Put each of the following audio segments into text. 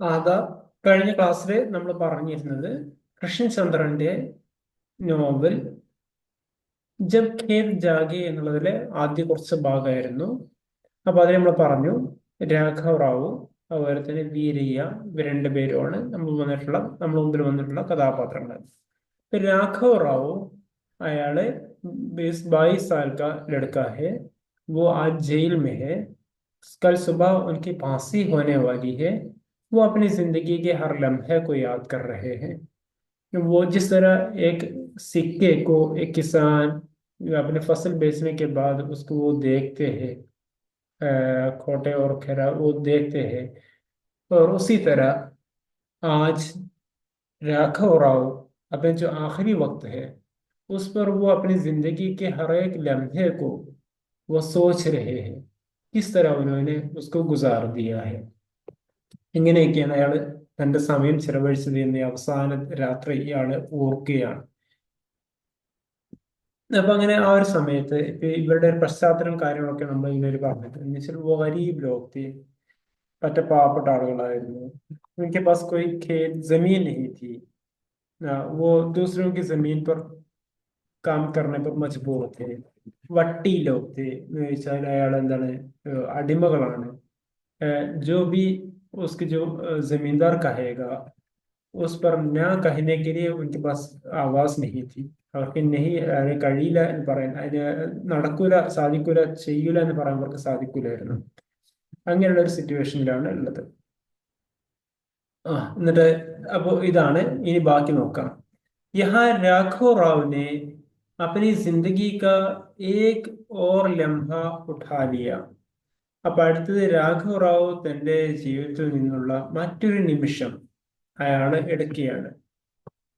അതാ കഴിഞ്ഞ ക്ലാസ്സിൽ നമ്മൾ പറഞ്ഞിരുന്നത് കൃഷ്ണൻ ചന്ദ്രന്റെ നോവൽ ജബ് ഖേത് ജാഗെ എന്നുള്ളതിലെ ആദ്യ കുറച്ച് ഭാഗമായിരുന്നു. അപ്പൊ അതിൽ നമ്മൾ പറഞ്ഞു രാഘവ് റാവു അതുപോലെ തന്നെ വീരയ്യ ഇവർ രണ്ടുപേരുമാണ് നമ്മൾ മുമ്പിൽ വന്നിട്ടുള്ള കഥാപാത്രങ്ങൾ. ഇപ്പൊ രാഘവ് റാവു अयाले 22 साल का लड़का है। वो आज जेल में है। कल सुबह उनकी फांसी होने वाली है। वो अपनी जिंदगी के हर लम्हे को याद कर रहे हैं। वो जिस तरह एक सिक्के को एक किसान अपने फसल बेचने के बाद उसको वो देखते हैं, खोटे और खरा वो देखते हैं, और उसी तरह आज राघव राव अपने जो आखिरी वक्त है उस पर वो अपनी जिंदगी के हर एक लम्हे को वो सोच रहे हैं, किस तरह उन्होंने उसको गुजार दिया है. ഇങ്ങനെയൊക്കെയാണ് അയാൾ തന്റെ സമയം ചെലവഴിച്ചത് എന്ന് അവസാന രാത്രി ഇയാള് ഓർക്കുകയാണ്. അപ്പൊ അങ്ങനെ ആ ഒരു സമയത്ത് ഇപ്പൊ ഇവരുടെ ഒരു പശ്ചാത്തലം കാര്യങ്ങളൊക്കെ നമ്മൾ ഇങ്ങനെ ഒരു പറഞ്ഞിട്ട് എന്ന് വെച്ചാൽ वो गरीब लोग थे, പറ്റ പാവപ്പെട്ട ആളുകളായിരുന്നു. उनके पास कोई खेत जमीन नहीं थी. वो दूसरों की जमीन पर काम करने पर मजबूर थे. വട്ടി ലോക് थे എന്ന് വെച്ചാൽ അയാൾ എന്താണ്, അടിമകളാണ്. जो भी उसके जो जमींदार कहेगा उस पर न कहने के लिए उनके पास आवाज नहीं थी. അവർക്ക് നെഹി അതിന് കഴിയില്ല എന്ന് പറയാൻ, അതിന് നടക്കൂല, സാധിക്കൂല, ചെയ്യൂല എന്ന് പറയാൻ അവർക്ക് സാധിക്കൂലായിരുന്നു. അങ്ങനെയുള്ള ഒരു സിറ്റുവേഷനിലാണ് ഉള്ളത്. എന്നിട്ട് അപ്പോ ഇതാണ്, ഇനി ബാക്കി നോക്കാം. यहाँ राघव राव ने अपनी जिंदगी का एक और लम्हा उठा लिया. അപ്പൊ അടുത്തത് രാഘവ് റാവു തന്റെ ജീവിതത്തിൽ നിന്നുള്ള മറ്റൊരു നിമിഷം അയാള് എടുക്കുകയാണ്.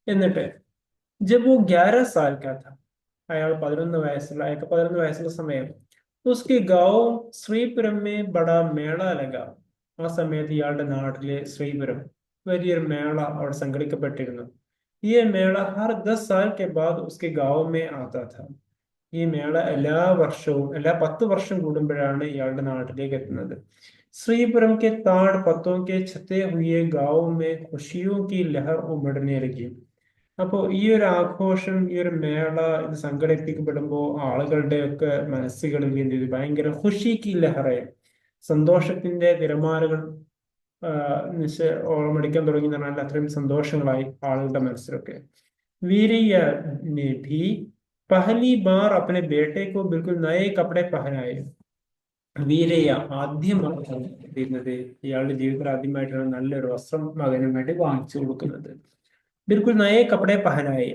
എന്നിട്ട് ജബ് വോ 11 साल का था, അയാൾ 11 വയസ്സുള്ള സമയം ഉസ്കി ഗാവ് ശ്രീപുരം മേ ബഡാ മേള ലഗ. ആ സമയത്ത് ഇയാളുടെ നാട്ടിലെ ശ്രീപുരം വലിയൊരു മേള അവിടെ സംഘടിക്കപ്പെട്ടിരുന്നു. ഈ മേള ഹർ 10 साल के बाद उसके गांव में आता था. ഈ മേള എല്ലാ വർഷവും, എല്ലാ 10 വർഷം കൂടുമ്പോഴാണ് ഇയാളുടെ നാട്ടിലേക്ക് എത്തുന്നത്. ശ്രീപുരം के ताड़ पत्तों के छते हुए गांव में खुशियों की लहर उमड़ने लगी. അപ്പോ ഈ ഒരു ആഘോഷം, ഈ ഒരു മേള ഇത് സംഘടിപ്പിക്കപ്പെടുമ്പോൾ ആളുകളുടെ ഒക്കെ മനസ്സുകളിൽ എന്ത് ചെയ്തു, ഭയങ്കര ഖുഷി കി ലഹറ, സന്തോഷത്തിന്റെ തിരമാലകൾ ഓളമടിക്കാൻ തുടങ്ങി എന്ന് പറഞ്ഞാൽ അത്രയും സന്തോഷങ്ങളായി ആളുകളുടെ മനസ്സിലൊക്കെ. वीरिया ने भी पहली बार अपने बेटे को बिल्कुल नए कपड़े पहनाए. വീരയ്യ ആദ്യമായിട്ടാണ് ചെയ്യുന്നത്, ഇയാളുടെ ജീവിതത്തിൽ ആദ്യമായിട്ടാണ് നല്ലൊരു വസ്ത്രം മകന് വേണ്ടി വാങ്ങിച്ചു കൊടുക്കുന്നത്. ബിൽക്കുൽ നയേ കപ്പടെ പഹനായി,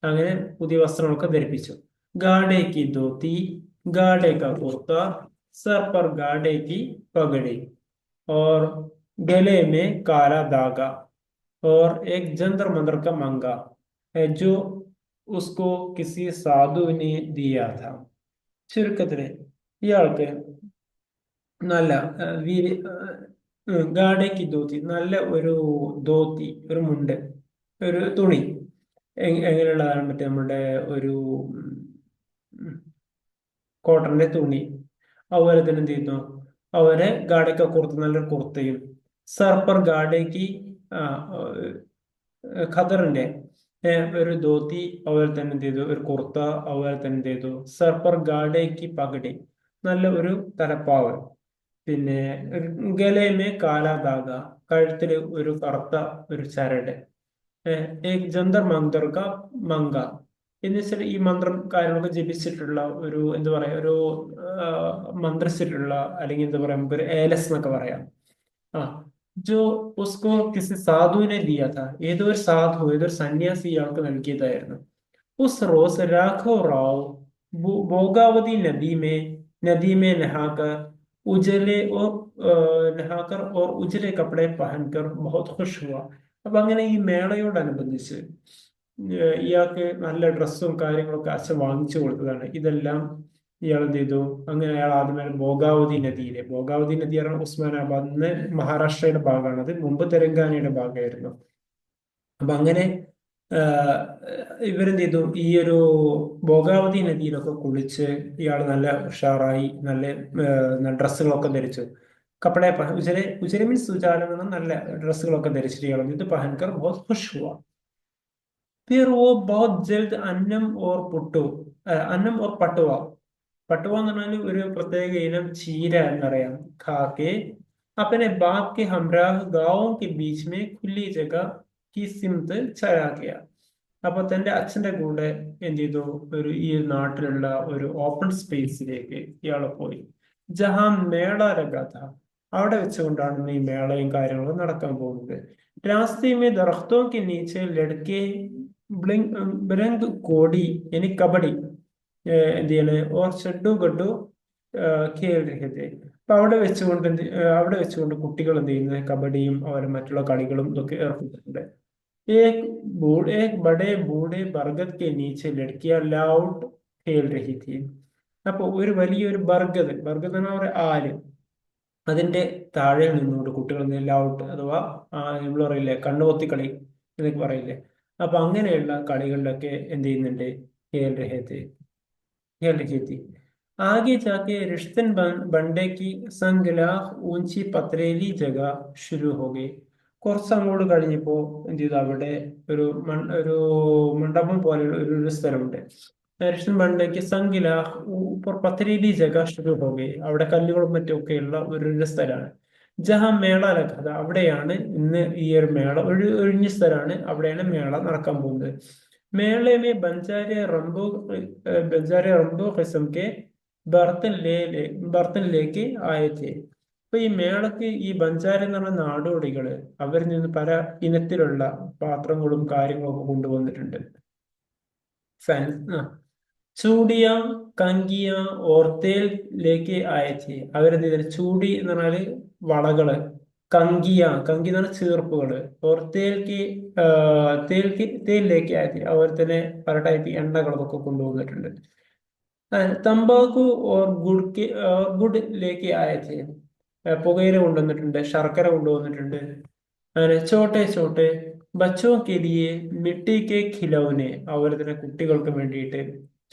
അങ്ങനെ പുതിയ വസ്ത്രങ്ങളൊക്കെ ധരിപ്പിച്ചു. ഗാഡെ കി ധോത്തി, ഗാഡെ കാ കുർത്ത, സർ पर गाड़े की पगड़ी और गले में काला धागा और एक जंतर मंतर का मंगा है जो उसको किसी साधु ने दिया था. ചുരുക്കത്തില് ഇയാൾക്ക് നല്ല വീര് ഗാഡയ്ക്ക് ധോത്തി, നല്ല ഒരു ധോത്തി, ഒരു മുണ്ട്, ഒരു തുണി. എങ്ങനെയുള്ളതാണ്? മറ്റേ നമ്മുടെ ഒരു കോട്ടന്റെ തുണി. അതുപോലെ തന്നെ എന്ത് ചെയ്യുന്നു, അവരെ ഗാഡയ്ക്ക് കുർത്ത, നല്ലൊരു കുർത്തയും. സർപ്പർ ഗാഡയ്ക്ക് ഖദറിന്റെ ഒരു ധോത്തി, അതുപോലെ തന്നെ എന്ത് ചെയ്തു, ഒരു കുർത്ത, അതുപോലെ തന്നെ എന്ത് ചെയ്തു, സർപ്പർ ഗാഡയ്ക്ക് പകടി, നല്ല ഒരു തലപ്പാവ്. പിന്നെ ഗലയമേ കാലാദാഗ, കഴുത്തില് ഒരു കറുത്ത ഒരു ചരട്. ഏക് ജന്തർ മന്തർ ക മങ്ക എന്ന് വെച്ചാൽ ഈ മന്ത്രം കാര്യങ്ങളൊക്കെ ജപിച്ചിട്ടുള്ള ഒരു, എന്താ പറയാ, ഒരു മന്ത്രിച്ചിട്ടുള്ള, അല്ലെങ്കിൽ എന്താ പറയാ, നമുക്ക് ഒരു ഏലസ് എന്നൊക്കെ പറയാം. ആ ജോ ഉസ്കോ കിസി സാധുവിനെ ദിയ था. ഏതോ ഒരു സാധു, ഏതൊരു സന്യാസി ഇയാൾക്ക് നൽകിയതായിരുന്നു. ഉസ് റോസ് രാഘവ് റാവു ഭോഗാവതി नदी में नहाकर उजले और नहाकर और उजले कपड़े पहनकर बहुत खुश हुआ. അപ്പൊ അങ്ങനെ ഈ മേളയോടനുബന്ധിച്ച് ഇയാൾക്ക് നല്ല ഡ്രസ്സും കാര്യങ്ങളൊക്കെ അച്ഛൻ വാങ്ങിച്ചു കൊടുത്തതാണ്. ഇതെല്ലാം ഇയാൾ എന്ത് ചെയ്തു, അങ്ങനെ അയാൾ ആദ്യമേ ഭോഗാവതി നദി പറഞ്ഞാൽ ഉസ്മാനാബാദ്, ഇന്ന് മഹാരാഷ്ട്രയുടെ ഭാഗമാണ്, അത് മുമ്പ് തെലങ്കാനയുടെ ഭാഗമായിരുന്നു. അപ്പൊ അങ്ങനെ ഇവരെന്ത് ചെയ്തു, ഈ ഒരു ഭോഗാവതി നദിയിലൊക്കെ കുളിച്ച് ഇയാൾ നല്ല ഉഷാറായി, നല്ല ഡ്രസ്സുകളൊക്കെ ധരിച്ചു. കപ്പടെ ഉജരെ ഉജരെ മീൻസ് ഉജാല എന്ന് നല്ല ഡ്രസ്സുകളൊക്കെ ധരിച്ചിട്ട് ഇയാൾ ഇത് പഹൻകർ ബഹുത് ഖുഷ് ഹുവ. फिर वो बहुत जल्द अन्नम और पटुआ പട്ടുവ എന്ന് പറഞ്ഞാൽ ഒരു പ്രത്യേക ഇനം ചീര എന്നറിയാം. ഖാക്കെ अपने बाप के हमराह गांवों के बीच में खुली जगह की सिमत चला गया. അപ്പൊ തന്റെ അച്ഛന്റെ കൂടെ എന്ത് ചെയ്തു, ഒരു ഈ നാട്ടിലുള്ള ഒരു ഓപ്പൺ സ്പേസിലേക്ക് ഇയാള് പോയി. ജഹാം മേള ലഗാത്ത, അവിടെ വെച്ചുകൊണ്ടാണ് ഈ മേളയും കാര്യങ്ങളും നടക്കാൻ പോകുന്നത്. രാസ്തേ മേ ദറഖ്തോं के नीचे लड़के ബ്ലിങ്ക് കോടി ഇനി കബഡി എന്ത് ചെയ്യല് ഓർ ഷഡ്ഡു ഗഡ്ഡു ഖേൽ രഹത്തെ. അപ്പൊ അവിടെ വെച്ചുകൊണ്ട് കുട്ടികൾ എന്ത് ചെയ്യുന്നത് കബഡിയും അവരെ മറ്റുള്ള കളികളും ഇതൊക്കെ ഏർപ്പെട്ടിട്ടുണ്ട്. एक एक बड़े बूढ़े बरगद के नीचे लड़कियां लाउड खेल रही थी. അപ്പൊ ഒരു വലിയൊരു ബർഗത് എന്ന് പറഞ്ഞ ഒരു ആല്, അതിന്റെ താഴെ നിന്നുകൊണ്ട് കുട്ടികൾ ലൗട്ട് അഥവാ നമ്മൾ പറയില്ലേ കണ്ണുപൊത്തിക്കളി എന്നൊക്കെ പറയില്ലേ. അപ്പൊ അങ്ങനെയുള്ള കളികളിലൊക്കെ എന്ത് ചെയ്യുന്നുണ്ട്, खेल रहे थे खेल रही थी. आगे जाके रिश्तन बंडे की संगलाह ऊंची पथरेली जगह शुरू हो गई. കുറച്ച് അങ്ങോട്ട് കഴിഞ്ഞപ്പോ എന്ത് ചെയ്തു, അവിടെ ഒരു മണ്ഡപം പോലെയുള്ള ഒരു സ്ഥലമുണ്ട്. റിഷ്ടൻ ബണ്ടയ്ക്ക് സംഗിലാഹ് പത്തരീലി ജഗ ശുരു ഹോ ഗയി. അവിടെ കല്ലുകളും മറ്റുമൊക്കെയുള്ള ഒരു സ്ഥലമാണ്. ജഹാ മേള ലഖത, അവിടെയാണ് ഇന്ന് ഈ ഒരു മേള ഒഴിഞ്ഞ സ്ഥലമാണ്, അവിടെയാണ് മേള നടക്കാൻ പോകുന്നത്. मेले में बंजारे रंबो किस्म के बर्तन लेके आए थे. അപ്പൊ ഈ മേളക്ക് ഈ ബഞ്ചാര എന്ന് പറഞ്ഞ നാടോടികള് അവരിൽ നിന്ന് പല ഇനത്തിലുള്ള പാത്രങ്ങളും കാര്യങ്ങളും ഒക്കെ കൊണ്ടുവന്നിട്ടുണ്ട്. ചൂടിയ കങ്കിയ ഓർത്തേലേക്ക് അയച്ച് അവരെന്ത് ചെയ്ത ചൂടി എന്ന് പറഞ്ഞാല് വളകള്, കങ്കി എന്ന് പറഞ്ഞാൽ ചീർപ്പുകള്, തേലിലേക്ക് അയച്ച് അവർ തന്നെ പല ടൈപ്പ് എണ്ണകളൊക്കെ കൊണ്ടുവന്നിട്ടുണ്ട്. തമ്പാക്കു ഓർ ഗുഡിലേക്ക് അയച്ച് പുകയില കൊണ്ടുവന്നിട്ടുണ്ട്, ശർക്കര കൊണ്ടുവന്നിട്ടുണ്ട്. അങ്ങനെ ചോട്ടെ ചോട്ടെ ബച്ചോ കെ ലിയെ മിട്ടി കെ ഖിലൗനെ, അതുപോലെ തന്നെ കുട്ടികൾക്ക് വേണ്ടിയിട്ട്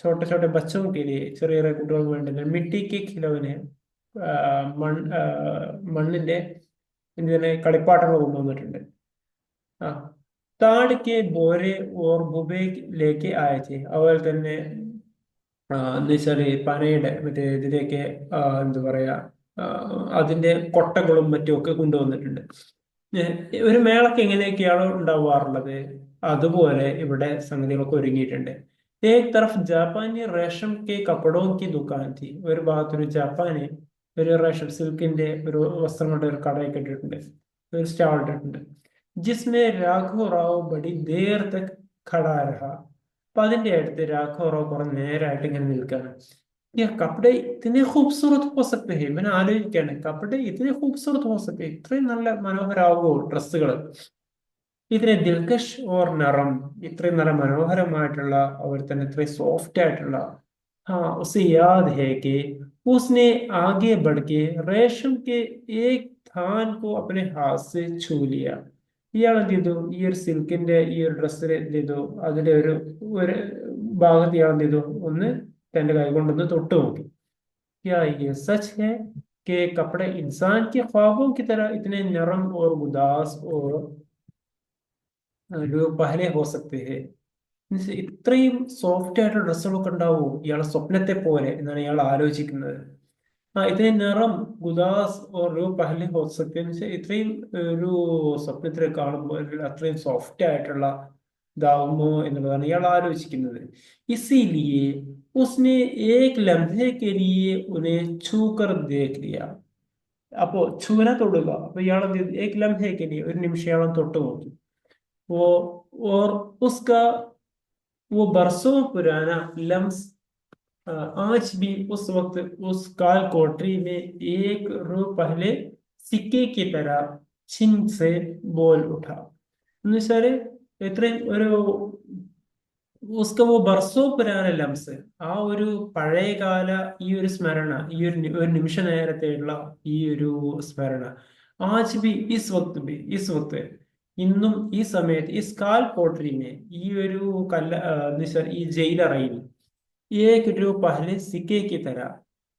ചോട്ടെ ചോട്ടെ ബച്ചോ കെ ലിയെ ചെറിയ ചെറിയ കുട്ടികൾക്ക് വേണ്ടി മിട്ടി കെ ഖിലൗനെ മണ്ണിന്റെ എന്തിനെ കളിപ്പാട്ടങ്ങൾ കൊണ്ടുവന്നിട്ടുണ്ട്. ആ താടിക്ക് ബോരെ ഓർ ബുബയിലേക്ക് അയച്ച് അതുപോലെ തന്നെ എന്ന് വെച്ചാല് പനയുടെ മറ്റേ ഇതിലേക്ക് എന്താ പറയാ അതിന്റെ കൊട്ടകളും മറ്റുമൊക്കെ കൊണ്ടുവന്നിട്ടുണ്ട്. ഒരു മേളക്ക് എങ്ങനെയൊക്കെയാണോ ഉണ്ടാവാറുള്ളത് അതുപോലെ ഇവിടെ സംഗതികളൊക്കെ ഒരുങ്ങിയിട്ടുണ്ട്. ഏക് തറഫ് ജാപ്പാനി റേഷം കെ കപ്പടോ കി ദുക്കാൻ തി, ഒരു ഭാഗത്തൊരു ജാപ്പാനി ഒരു റേഷം സിൽക്കിന്റെ ഒരു വസ്ത്രങ്ങളുടെ ഒരു കടയൊക്കെ ഇട്ടിട്ടുണ്ട്, ഒരു സ്റ്റാൾ ഇട്ടിട്ടുണ്ട്. ജിസ്മേ രാഘവ് റാവു ബഡി ദേർ തക് ഖടാ രഹ. അപ്പൊ അതിന്റെ അടുത്ത് രാഘവ് റാവു കുറെ നേരമായിട്ട് ഇങ്ങനെ നിൽക്കാണ്. കപ്പടെ ഇത്തിനെ ഖൂബ്സൂറത്ത് ഹോ സക്തേ ഹൈ, ഇവനെ ആലോചിക്കാണ് കപ്പടെ ഇത്തിനെ ഖൂബ്സൂറത്ത് ഹോ സക്തേ, ഇത്രയും നല്ല മനോഹരാകുമോ ഡ്രസ്സുകൾ, ഇതിനെ ദിൽകഷ് ഓർ നറം, ഇത്രയും നല്ല മനോഹരമായിട്ടുള്ള അവർ തന്നെ ഇത്രയും സോഫ്റ്റ് ആയിട്ടുള്ള. उसे याद है कि उसने आगे बढ़ के रेशम के एक थान को अपने हाथ से छू लिया. ഇയാൾ എന്ത് ചെയ്തു, ഈ ഒരു സിൽക്കിന്റെ ഈ ഒരു ഡ്രസ്സിൽ എന്ത് ചെയ്തു, അതിന്റെ ഒരു ഭാഗത്ത് ഇയാൾ എന്ത് ചെയ്തു, ഒന്ന് തന്റെ കൈ കൊണ്ടൊന്ന് തൊട്ട് നോക്കി. क्या ये सच है कि कपड़े इंसान के ख्वाबों की तरह इतने नरम और उदास और जो पहले हो सकते हैं? ഇത്രയും സോഫ്റ്റ് ആയിട്ടുള്ള ഡ്രസ്സുകളൊക്കെ ഉണ്ടാവുമോ ഇയാളെ സ്വപ്നത്തെ പോലെ എന്നാണ് ഇയാൾ ആലോചിക്കുന്നത്. ഇതിന് നിറം ഗുദാസ് ഒരു പഹലെ ഹോ സക്തേ എന്ന് വെച്ചാൽ ഇത്രയും ഒരു സ്വപ്നത്തിൽ കാണുമ്പോൾ അത്രയും സോഫ്റ്റ് ആയിട്ടുള്ള ഇതാവുമോ എന്നുള്ളതാണ് ഇയാൾ ആലോചിക്കുന്നത്. ഇസിലിയെ ഉസ്നെ ഏക് ലംഹെ കെ ലിയെ ഉനെ ഛൂകർ ദേഖ് ലിയ. അപ്പോ ഛൂന തൊടുക, അപ്പൊ ഇയാൾ ഏക് ലംഹെ കെ ലിയെ ഒരു നിമിഷം ഇയാൾ തൊട്ട് നോക്കി. वो और उसका वो बरसों पुराना लम्स आज भी उस वक्त उस काल कोठरी में एक रू पहले सिक्के की तरह छिन से बोल उठा. എന്നുവെച്ചാല് ഇത്രയും ഒരു ഉസ്ക वो बरसों पुराना ലംസ്, ആ ഒരു പഴയകാല ഈ ഒരു സ്മരണ, ഈ ഒരു നിമിഷ നേരത്തെയുള്ള ഈ ഒരു സ്മരണ, ആജ് ബി ഇസ് വക്ത് ഇന്നും ഈ സമയത്ത് ഈ സ്കാൽ പോട്ടറിനെ ഈ ഒരു ഈ ജയിലറയിൽ ഏക് രൂ പഹലെ സിക്കേക്ക് തരാ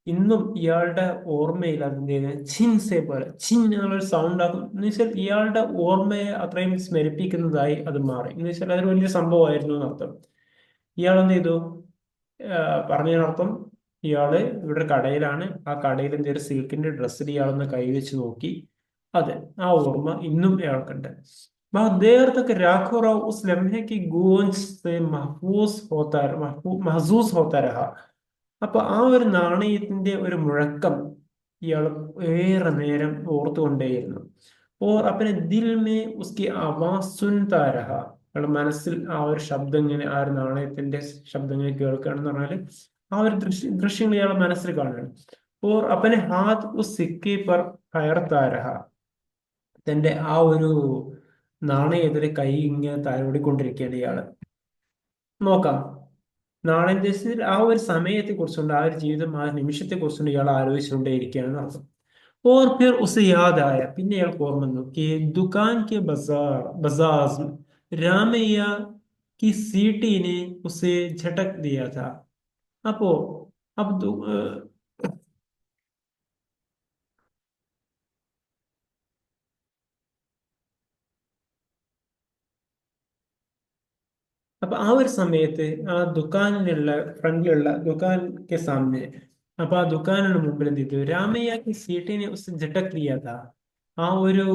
ഇന്നും ഇയാളുടെ ഓർമ്മയിൽ അതിന്റെ ചിൻസെ പോലെ ചിൻ എന്നുള്ളൊരു സൗണ്ട് ആകും എന്ന് വെച്ചാൽ ഇയാളുടെ ഓർമ്മയെ അത്രയും സ്മരിപ്പിക്കുന്നതായി അത് മാറി എന്ന് വെച്ചാൽ അതൊരു വലിയ സംഭവമായിരുന്നു എന്നർത്ഥം. ഇയാൾ എന്ത് ചെയ്തു? പറഞ്ഞതിനർത്ഥം ഇയാള് ഇവിടെ ഒരു കടയിലാണ്, ആ കടയിൽ എന്ത് ഒരു സിൽക്കിന്റെ ഡ്രസ്സിൽ ഇയാളൊന്ന് കൈവച്ച് നോക്കി. അതെ, ആ ഓർമ്മ ഇന്നും അയാൾക്കുണ്ട്. वह देर तक राखो राव उस लम्हे की गूंज से महसूस होता रहा. അപ്പൊ ആ ഒരു നാണയത്തിന്റെ ഒരു മുഴക്കം ഇയാൾ ഏറെ നേരം ഓർത്തുകൊണ്ടേയിരുന്നു. ഓർ അപ്പനെ ദിൽ മേ ഉസ്കി ആവാസ് സുൻതാ രഹ. അയാളുടെ മനസ്സിൽ ആ ഒരു ശബ്ദം ഇങ്ങനെ, ആ ഒരു നാണയത്തിന്റെ ശബ്ദം ഇങ്ങനെ കേൾക്കുകയാണെന്ന് പറഞ്ഞാല് ആ ഒരു ദൃശ്യങ്ങൾ ഇയാളുടെ മനസ്സിൽ കാണുകയാണ്. ഓർ അപ്പനെ ഹാത്ത് ഉസ് സിക്കി പർ ഫയർത്താ രഹ. തന്റെ ആ ഒരു നാണയത്തിലെ കൈ ഇങ്ങനെ താഴോടിക്കൊണ്ടിരിക്കുകയാണ് ഇയാള്. നോക്കാം, നാളെ ദേശത്തിൽ ആ ഒരു സമയത്തെ കുറിച്ചുണ്ട്, ആ ഒരു ജീവിതം, ആ ഒരു നിമിഷത്തെ കുറിച്ചുണ്ട് ഇയാൾ ആലോചിച്ചുകൊണ്ടേ ഇരിക്കുകയാണെന്ന് അർത്ഥം. और फिर उसे याद आया, പിന്നെ ഇയാൾക്ക് ഓർമ്മ വന്നു कि दुकान के बाजार രാമയ്യ की सीटी ने उसे झटक दिया था. അപ്പോ അപ്പൊ അപ്പൊ ആ ഒരു സമയത്ത് ആ ദുക്കാനിലുള്ള ഫ്രണ്ടിലുള്ള ദുക്കാൻ കെ സാമനെ, അപ്പൊ ആ ദുക്കാനിന് മുമ്പിൽ എന്ത് ചെയ്തു? രാമയ്യക്ക് സീട്ടിനെ ഉസ് ജട്ടക് ദിയാ താ. ആ ഒരു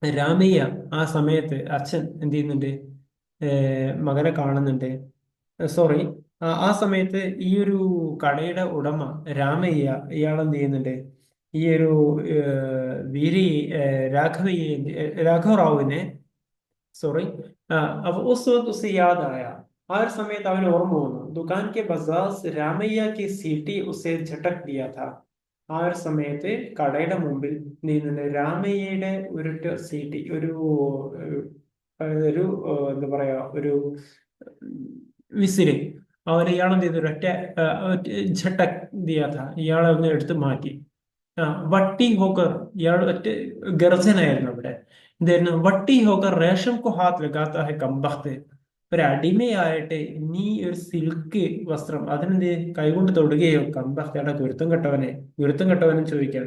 രാമയ്യ ആ സമയത്ത് അച്ഛൻ എന്ത് ചെയ്യുന്നുണ്ട്? മകനെ കാണുന്നുണ്ട്. സോറി, ആ സമയത്ത് ഈ ഒരു കടയുടെ ഉടമ രാമയ്യ ഇയാൾ എന്ത് ചെയ്യുന്നുണ്ട്? ഈ ഒരു വീരി രാഘവ റാവുവിനെ, സോറി, അപ്പൊ ഉസ് വഖ്ത് ഉസെ യാദ് ആയ, ആ ഒരു സമയത്ത് അവന് ഓർമ്മ വന്നു. ദുകാൻ കെ ബസാസ് രാമയ്യ കി സീറ്റി ഉസെ ഝട്ടക് ദിയാ था. ആ ഒരു സമയത്ത് കടയുടെ മുമ്പിൽ നീന്തുന്ന രാമയ്യയുടെ ഒരു സീറ്റി, ഒരു ഒരു എന്താ പറയാ, ഒരു വിസില് അവർ ഇയാളെന്ത് ചെയ്തു? ഒരൊറ്റ ഝട്ടക് ദിയാ था, ഇയാളെ ഒന്ന് എടുത്ത് മാറ്റി. വട്ടി ഹോക്കർ, ഇയാൾ ഒറ്റ ഗർജനായിരുന്നു അവിടെ. എന്തായിരുന്നു? വട്ടി ഹോക്കർ റേഷം കോ ഹാത്ത് ലഗാത്ത ഹെ കംബഖ്ത്. ഒരു അടിമയായിട്ട് നീ ഒരു സിൽക്ക് വസ്ത്രം അതിനെന്ത് കൈകൊണ്ട് തൊടുകയോ? കംബഖ്തയുടെ ഗുരുത്തം കെട്ടവനെ, ഗുരുത്തം കെട്ടവനും ചോദിക്കാൻ.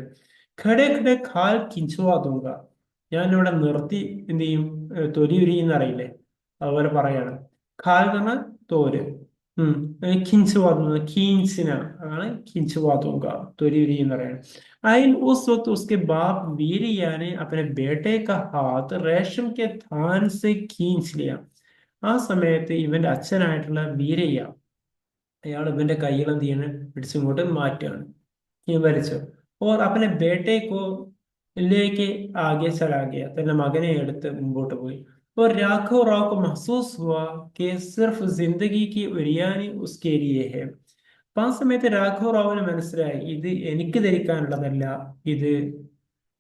ഖടെ ഖടെ ഖാൽ കിഞ്ചുവാ ദൂങ്ക. ഞാൻ ഇവിടെ നിർത്തി എന്ത് ചെയ്യും? തൊലി ഉരിയെന്ന് അറിയില്ലേ, അതുപോലെ പറയാണ്. ഖാൽ എന്ന് പറഞ്ഞാൽ തോല്. ഉം खिंचवा दूंगा, खींचना ആണ് खिंचवा दूंगा, തൊലി ഉരിയെന്ന് പറയാണ്. आइन उस वक्त उसके बाप वीरिया ने अपने बेटे का हाथ रेशम के थान से खींच लिया. ആ സമയത്ത് ഇവന്റെ അച്ഛനായിട്ടുള്ള വീരയ്യ അയാൾ ഇവന്റെ കയ്യിൽ എന്ത് ചെയ്യണം? പിടിച്ചിങ്ങോട്ട് മാറ്റുകയാണ്, വലിച്ചു. ഓർ अपने बेटे को लेके आगे चला गया. തന്റെ മകനെ എടുത്ത് മുമ്പോട്ട് പോയി. और राघव राव को महसूस हुआ कि सिर्फ जिंदगी की उरियानी उसके लिए है. അപ്പൊ ആ സമയത്ത് രാഘവ റാവുവിന് മനസ്സിലായി, ഇത് എനിക്ക് ധരിക്കാനുള്ളതല്ല, ഇത്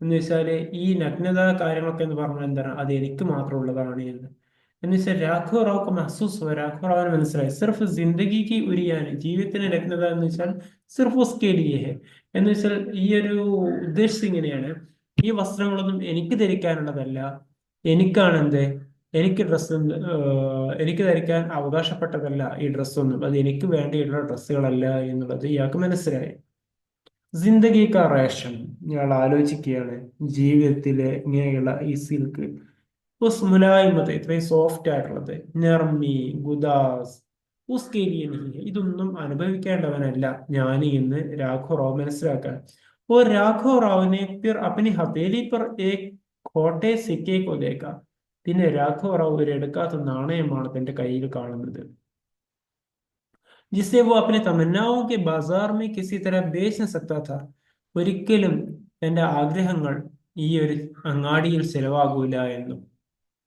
എന്ന് വെച്ചാല് ഈ നഗ്നത കാര്യങ്ങളൊക്കെ എന്ന് പറഞ്ഞാൽ എന്താണ്, അത് എനിക്ക് മാത്രമുള്ളതാണ് എന്ന് വെച്ചാൽ രാഘവ റാവുക്ക് മഹസൂസ് ഹുവ, രാഘവ റാവുവിന് മനസ്സിലായി സിർഫ് ജിന്ദഗിക്ക് ഉരിയാൻ, ജീവിതത്തിന്റെ നഗ്നത എന്ന് വെച്ചാൽ സിർഫ് ഉസ്കെ ലിയേ ഹെ, എന്ന് വെച്ചാൽ ഈ ഒരു ഉദ്ദേശിച്ചത് ഇങ്ങനെയാണ്, ഈ വസ്ത്രങ്ങളൊന്നും എനിക്ക് ധരിക്കാനുള്ളതല്ല, എനിക്കാണ് എന്ത്, എനിക്ക് ഡ്രസ്സ് എനിക്ക് ധരിക്കാൻ അവകാശപ്പെട്ടതല്ല ഈ ഡ്രസ്സൊന്നും, അത് എനിക്ക് വേണ്ടിയിട്ടുള്ള ഡ്രസ്സുകളല്ല എന്നുള്ളത് ഇയാൾക്ക് മനസ്സിലായി. ജിന്ദഗി കാ റേഷൻ, ഇയാൾ ആലോചിക്കുകയാണ് ജീവിതത്തിലെ ഇങ്ങനെയുള്ള ഈ സിൽക്ക് ഉസ് മുലായിമത്, ഇത്രയും സോഫ്റ്റ് ആയിട്ടുള്ളത്, നെർമി ഗുദാസ് ഉസ്കെ ലിയെ നഹീ ഹൈ, ഇതൊന്നും അനുഭവിക്കേണ്ടവനല്ല ഞാൻ എന്ന് രാഘവ റാവു മനസ്സിലാക്കാൻ. ഓ രാഘവ റാവുവിനെ ഫിർ അപ്നി ഹഥേലി പർ ഏക് ഖോട്ടെ സിkke को देखा. പിന്നെ രാഘവ റാവു ഒരു എടുക്കാത്ത നാണയമാണ് തന്റെ കയ്യിൽ കാണുന്നത്. जिसे वो अपने तमन्नाओं के बाजार में किसी तरह बेच न सकता था. ഒരിക്കലും തന്റെ ആഗ്രഹങ്ങൾ ഈ ഒരു അങ്ങാടിയിൽ ചെലവാകൂല എന്നും.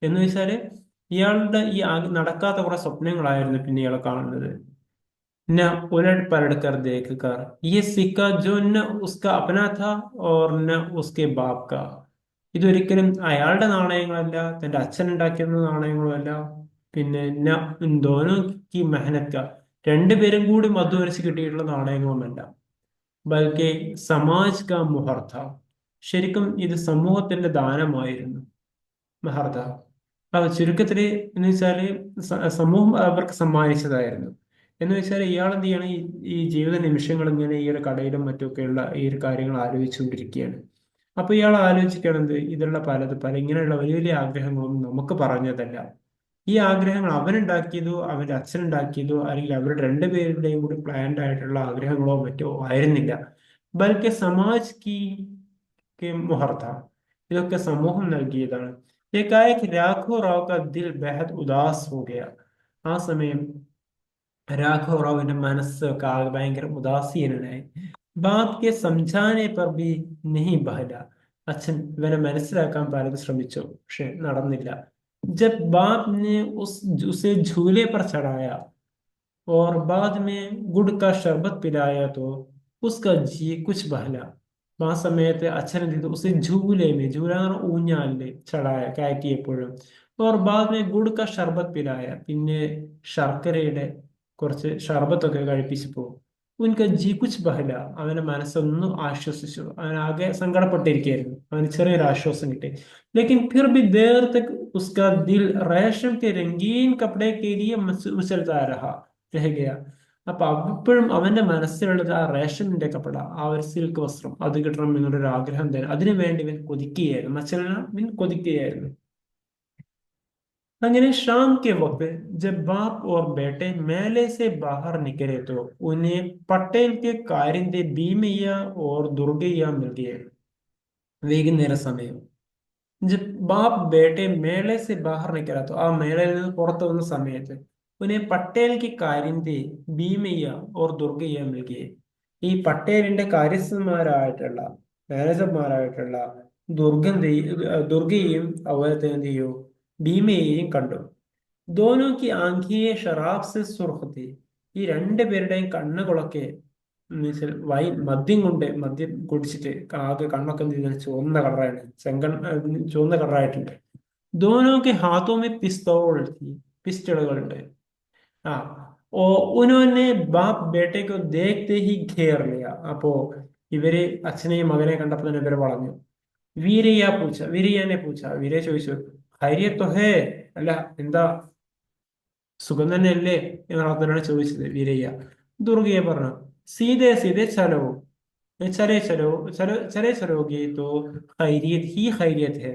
എന്ന് വെച്ചാല് ഇയാളുടെ ഈ നടക്കാത്ത കുറെ സ്വപ്നങ്ങളായിരുന്നു പിന്നെ ഇയാളെ കാണുന്നത്. न उलट पलट कर देख कर ये सिक्का जो न उसका अपना था और न उसके बाप का. ഇതൊരിക്കലും അയാളുടെ നാണയങ്ങളല്ല, തന്റെ അച്ഛൻ ഉണ്ടാക്കിയിരുന്ന നാണയങ്ങളുമല്ല, പിന്നെ ദോനോ കി മെഹനത്ത് കാ, രണ്ടുപേരും കൂടി അധ്വാനിച്ച് കിട്ടിയിട്ടുള്ള നാണയങ്ങളുമല്ല. ബൽക്കെ സമാജ് കാ മുഹർ ഥാ, ശരിക്കും ഇത് സമൂഹത്തിന്റെ ദാനമായിരുന്നു. മെഹർ ഥാ, ചുരുക്കത്തില് എന്ന് വെച്ചാല് സമൂഹം അവർക്ക് സമ്മാനിച്ചതായിരുന്നു. എന്ന് വെച്ചാൽ ഇയാൾ എന്ത് ചെയ്യണം, ഈ ജീവിത നിമിഷങ്ങൾ ഇങ്ങനെ ഈ ഒരു കടയിലും മറ്റുമൊക്കെയുള്ള ഈ ഒരു കാര്യങ്ങൾ ആലോചിച്ചുകൊണ്ടിരിക്കുകയാണ്. അപ്പൊ ഇയാൾ ആലോചിക്കണം എന്ത്, ഇതിലുള്ള പല ഇങ്ങനെയുള്ള വലിയ വലിയ ആഗ്രഹങ്ങളൊന്നും നമുക്ക് പറഞ്ഞതല്ല. ഈ ആഗ്രഹങ്ങൾ അവനുണ്ടാക്കിയതോ അവന്റെ അച്ഛനുണ്ടാക്കിയതോ അല്ലെങ്കിൽ അവരുടെ രണ്ടുപേരുടെയും കൂടി പ്ലാൻഡ് ആയിട്ടുള്ള ആഗ്രഹങ്ങളോ മറ്റോ ആയിരുന്നില്ല. ബൽക്കെ സമാജ് കി മുഹർ था. ഇതൊക്കെ സമൂഹം നൽകിയതാണ്. ഏകാएक രാഘവ് റാവു का दिल बेहद उदास हो गया. ആ സമയം രാഘവ് റാവുവിന്റെ മനസ്സൊക്കെ ആകെ ഭയങ്കര ഉദാസീനനായി. ബാപ്കെ സംജാനെ പർ ഭി നഹി ബഹല. അച്ഛൻ ഇവനെ മനസ്സിലാക്കാൻ പലതും ശ്രമിച്ചു, പക്ഷെ നടന്നില്ല. ജബ് ബാപ് ने उसे झूले पर चढ़ाया और बाद में गुड़ का शरबत पिलाया तो उसका जी कुछ बहला. ആ സമയത്ത് അച്ഛൻ എന്ത് ചെയ്തു, ഉസെ झूले झूला എന്ന് പറഞ്ഞാൽ ഊഞ്ഞാലില് ചടായ കയറ്റിയപ്പോഴും ഓർ ബാദ് മേ ഗുഡ് ക ഷർബത്ത് പിലായ, പിന്നെ ശർക്കരയുടെ കുറച്ച് ഷർബത്തൊക്കെ കഴിപ്പിച്ചപ്പോ ഉൻക ജി കുച്ച് ബഹല, അവന്റെ മനസ്സൊന്ന് ആശ്വസിച്ചു. അവൻ ആകെ സങ്കടപ്പെട്ടിരിക്കുകയായിരുന്നു, അവന് ചെറിയൊരു ആശ്വാസം കിട്ടി. ലേക്കിൻ ഫിർ ഭി ദേർ തക് ഉസ്കാ ദിൽ റേഷം കെ രംഗീൻ കപ്പടെ കെ ലിയെ മച്ചൽത്താ രഹാ രഹ ഗയാ. അപ്പൊ അപ്പോഴും അവന്റെ മനസ്സിലുള്ളത് ആ റേഷനിന്റെ കപ്പട, ആ ഒരു സിൽക്ക് വസ്ത്രം അത് കിട്ടണം എന്നുള്ളൊരു ആഗ്രഹം തന്നെ, അതിനു വേണ്ടി ഇവൻ കൊതിക്കുകയായിരുന്നു. മച്ചലന ഇവൻ കൊതിക്കുകയായിരുന്നു. അങ്ങനെ शाम के वक्त जब बाप और बेटे मेले से बाहर निकले तो उन्हें पटेल के कारिंदे भीमയ്യ और दुर्गയ്യ मिल गए. വൈകുന്നേര സമയം जब बाप बेटे मेले से बाहर निकला तो ആ മേളയിൽ നിന്ന് പുറത്തു വന്ന സമയത്ത് उन्हें पटेल की कारिंदे ഭീമയ്യ और दुर्गയ്യ मिल गए. ഈ പട്ടേലിന്റെ കാര്യസ്ഥന്മാരായിട്ടുള്ള മാനേജർമാരായിട്ടുള്ള ദുർഗയെയും അതുപോലെ തന്നെ എന്ത് ചെയ്യൂ, ഭീമയെയും കണ്ടു. ദോനോ കി ആംഖിയെ ഷറാബ് സെ സുർഖ് തി. ഈ രണ്ടുപേരുടെയും കണ്ണുകളൊക്കെ എന്നുവെച്ചാൽ മദ്യം കൊണ്ട് മദ്യം കുടിച്ചിട്ട് ആകെ കണ്ണൊക്കെ എന്ത് ചെയ്താൽ ചുവന്ന കളറാണ്, ചുവന്ന കളറായിട്ടുണ്ട്. ദോനോക്ക് ഹാത്തോമേ പിസ്തോൾ, പിസ്റ്റളുകളുണ്ട്. ആ ഓ ഉനോനെ ബാപ്പ് ബേട്ടയ്ക്കോ ദേഖ്തേ ഹി ഘേർ ലിയ. അപ്പോ ഇവര് അച്ഛനെയും മകനെ കണ്ടപ്പോ തന്നെ ഇവര് പറഞ്ഞു. വീരയ്യനെ പൂച്ച, വീരയെ ചോദിച്ചു, ഹൈരിയത്തോ ഹേ, അല്ല എന്താ സുഖം തന്നെയല്ലേ എന്നാണ് ചോദിച്ചത് വീരയ്യ. ദുർഗയെ പറഞ്ഞു, സീതേ സീതേ ചലോ ചലേ ചലോ ചലേ ചലോഗി തോ ഹൈരിയത് ഹി ഹൈരിയത് ഹേ.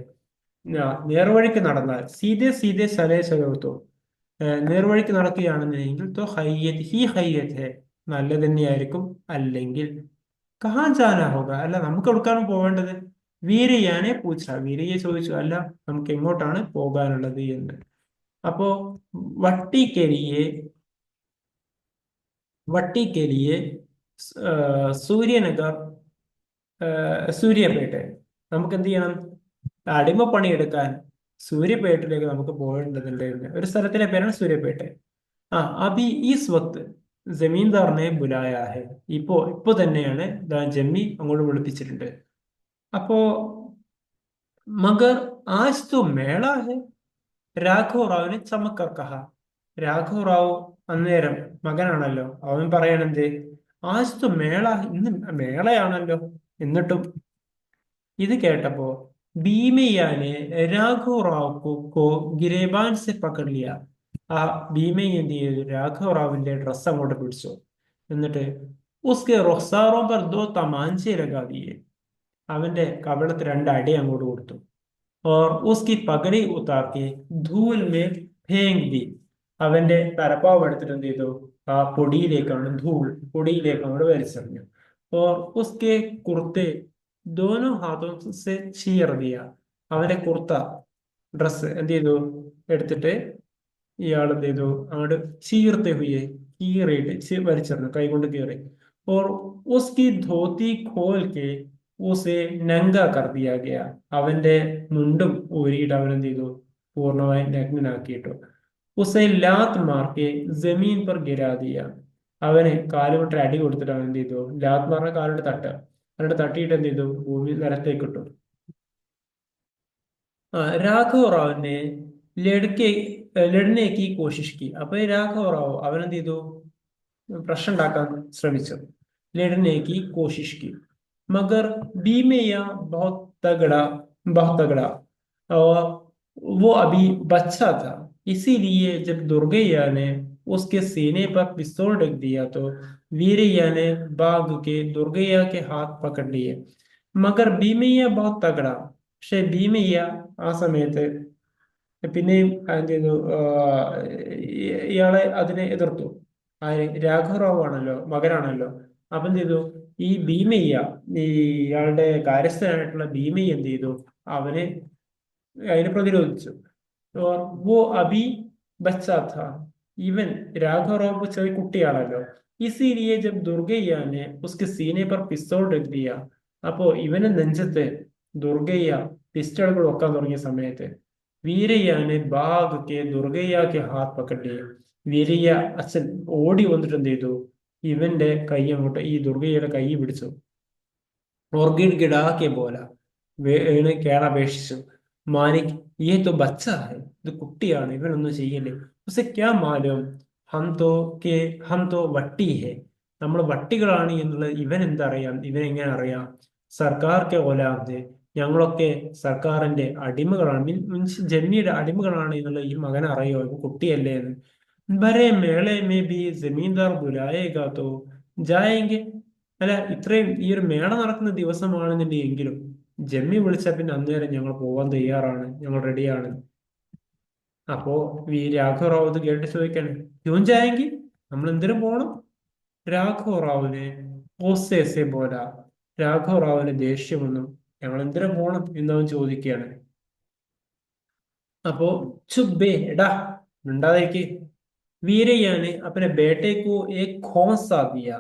നേർവഴിക്ക് നടന്നാൽ സീതേ സീതേ ചലേ ചലോ തോ, നേർവഴിക്ക് നടക്കുകയാണെന്നെങ്കിൽ തോ ഹൈരിയത് ഹി ഹൈരിയത് ഹേ, നല്ലത് തന്നെയായിരിക്കും. അല്ലെങ്കിൽ കഹാൻ ജാനാ ഹോഗ, അല്ല നമുക്ക് എവിടേക്കാണ് പോവേണ്ടത്. വീരയ്യാനെ പൂച്ച, വീരയ്യ ചോദിച്ചു, അല്ല നമുക്ക് എങ്ങോട്ടാണ് പോകാനുള്ളത് എന്ന്. അപ്പോ വട്ടി കെലിയെ വട്ടി കെലിയെ സൂര്യനഗർ സൂര്യപേട്ട്, നമുക്ക് എന്ത് ചെയ്യണം, അടിമപ്പണി എടുക്കാൻ സൂര്യപേട്ടിലേക്ക് നമുക്ക് പോകേണ്ടതുണ്ട്. ഒരു സ്ഥലത്തിന്റെ പേരാണ് സൂര്യപേട്ട്. ആ അബി ഈസ് വക്ത് ജമീന്ദാറിനെ ബുലായ ഹെ. ഇപ്പോ തന്നെയാണ് ജമ്മി അങ്ങോട്ട് വിളിപ്പിച്ചിട്ടുണ്ട്. അപ്പോ മഗർ ആജ് തോ മേള ഹെ, രാഘവ് റാവുവിനെ ചമക്കർ കഹ. രാഘവ് റാവു അന്നേരം മകനാണല്ലോ, അവൻ പറയണെന്ത്, ആജ് തോ മേള, ഇന്ന് മേളയാണല്ലോ. എന്നിട്ടും ഇത് കേട്ടപ്പോ ഭീമയ്യാനെ രാഘവ് റാവു ഗിരേബാൻ സെ പക്കഡ് ലിയ. ആ ഭീമയ്യ എന്ത് ചെയ്തു, രാഘവ് റാവുവിന്റെ ഡ്രസ് അങ്ങോട്ട് പിടിച്ചു. എന്നിട്ട് ഉസ്കെ റൊസാറോ പർ ദോ തമാഞ്ചെ ലഗാ ദിയെ. അവന്റെ കവിളത്ത് രണ്ട് അടി അങ്ങോട്ട് കൊടുത്തു. और उसकी पगड़ी उतार के धूल में फेंक दी. അവന്റെ തലപ്പാവ് എടുത്തിട്ട് എന്ത് ചെയ്തു, ആ പൊടിയിലേക്ക് അങ്ങോട്ട് വലിച്ചെറിഞ്ഞു. और उसके कुर्ते दोनों हाथों से चीर दिया. അവന്റെ കുർത്ത ഡ്രസ് എന്ത് ചെയ്തു, എടുത്തിട്ട് ഇയാൾ എന്ത് ചെയ്തു, അങ്ങോട്ട് ചീർത്തെ ഹുയെ, കീറിയിട്ട് വലിച്ചെറിഞ്ഞു, കൈകൊണ്ട് കീറി. और उसकी धोती खोल के ഉസെ നങ്ക കർ ദിയാ ഗയാ. അവന്റെ മുണ്ടും ഊരിയിട്ട് അവൻ എന്ത് ചെയ്തു, പൂർണ്ണമായി നഗ്നനാക്കിയിട്ടു. ഉസെ ലാത്ത് മാർക്കെ ജമീൻ പർ ഗിരാ ദിയ. അവന് കാലുകൊണ്ട് അടി കൊടുത്തിട്ട് അവൻ എന്ത് ചെയ്തു, ലാത്ത് മാർന്ന കാലുകൊണ്ട് അവനോട് തട്ടിയിട്ട് എന്ത് ചെയ്തു, ഭൂമി നിലത്തേക്ക് ഇട്ടു. രാഘവ് റാവുവിനെ ലഡ്കെ ലഡ്നേക്ക് കോശിഷ്കി. അപ്പൊ ഈ രാഘവ് റാവു അവൻ എന്ത് ചെയ്തു, പ്രശ്നം ഉണ്ടാക്കാൻ ശ്രമിച്ചു. ലഡ്നേക്ക് കോശിഷ്കി मगर भीमैया बहुत तगड़ा और वो अभी बच्चा था. इसीलिए जब दुर्गैया ने उसके सीने पर पिस्तौल रख दिया तो वीरയ്യ ने भाग के दुर्गയ്യ के हाथ पकड़ लिए മഗർ ഭീമയ്യ बहुत തകട പക്ഷെ ഭീമയ്യ ആ സമയത്ത് പിന്നെയും എന്ത് ചെയ്തു ഇയാളെ അതിനെ എതിർത്തു ആര് രാഘവറാവു ആണല്ലോ മകനാണല്ലോ അപ്പൊ എന്ത് ചെയ്തു ഈ ഭീമയ്യ ഈ ഇയാളുടെ കാര്യസ്ഥനായിട്ടുള്ള ഭീമയ്യ എന്ത് ചെയ്തു അവന് അതിനെ പ്രതിരോധിച്ചു और वो अभी बच्चा था इवन राघव राव ചെറിയ കുട്ടിയാണല്ലോ इसीलिए जब दुर्गയ്യ ने उसके सीने पर पिस्तौल रख दिया അപ്പോ ഇവന് നെഞ്ചത്ത് ദുർഗയ്യ പിസ്റ്റളുകൾ വെക്കാൻ തുടങ്ങിയ സമയത്ത് വീരയ്യനെ ഭാഗ് കെ ദുർഗയ്യ കെ ഹാത്ത് പക്കട്ടി വീരയ്യ അച്ഛൻ ഓടി വന്നിട്ട് എന്ത് ചെയ്തു ഇവന്റെ കൈ അങ്ങോട്ട് ഈ ദുർഗയ്യയുടെ കൈ പിടിച്ചു ഓർഗിഡ് ഗിടാക്കെ പോല വീണ് കേണപേക്ഷിച്ചു മാനിക് ये तो बच्चा है ഇത് കുട്ടിയാണ് ഇവനൊന്നും ചെയ്യില്ലേ ഉസെ ക്യാ മാലൂം ഹം തോ കെ ഹം തോ വട്ടി ഹെ നമ്മൾ വട്ടികളാണ് എന്നുള്ളത് ഇവൻ എന്തറിയാം ഇവൻ എങ്ങനെ അറിയാം സർക്കാർ കെ ഓലാദ് ഞങ്ങളൊക്കെ സർക്കാരിന്റെ അടിമകളാണ് മീൻസ് ജമ്മിയുടെ അടിമകളാണ് എന്നുള്ള ഈ മകൻ അറിയോ ഇവൻ കുട്ടിയല്ലേ എന്ന് ബരേ മേളെ മേ ബി ജമീന്ദാർ ബുലായേഗാ തോ ജായെങ്കെ അല്ല ഇത്രയും ഈ ഒരു മേള നടക്കുന്ന ദിവസമാണെന്നുണ്ടെങ്കിലും ജമ്മി വിളിച്ചാൽ പിന്നെ അന്നേരം ഞങ്ങൾ പോവാൻ തയ്യാറാണ് ഞങ്ങൾ റെഡിയാണ് അപ്പോ ഈ രാഘവ റാവു ഇത് കേട്ട് ചോദിക്കാണ് ക്യൂൻ ചായെങ്കിൽ നമ്മൾ എന്തിനു പോണം രാഘവ റാവുവിനെ ഓസേസെ പോല രാഘവ റാവുവിന് ദേഷ്യമൊന്നും ഞങ്ങൾ എന്തിനു പോണം എന്നവൻ ചോദിക്കുകയാണ് അപ്പോ ചുബേ എടാ മിണ്ടാതേക്ക് വീരയ്യ ने अपने बेटे को एक खोंस सा दिया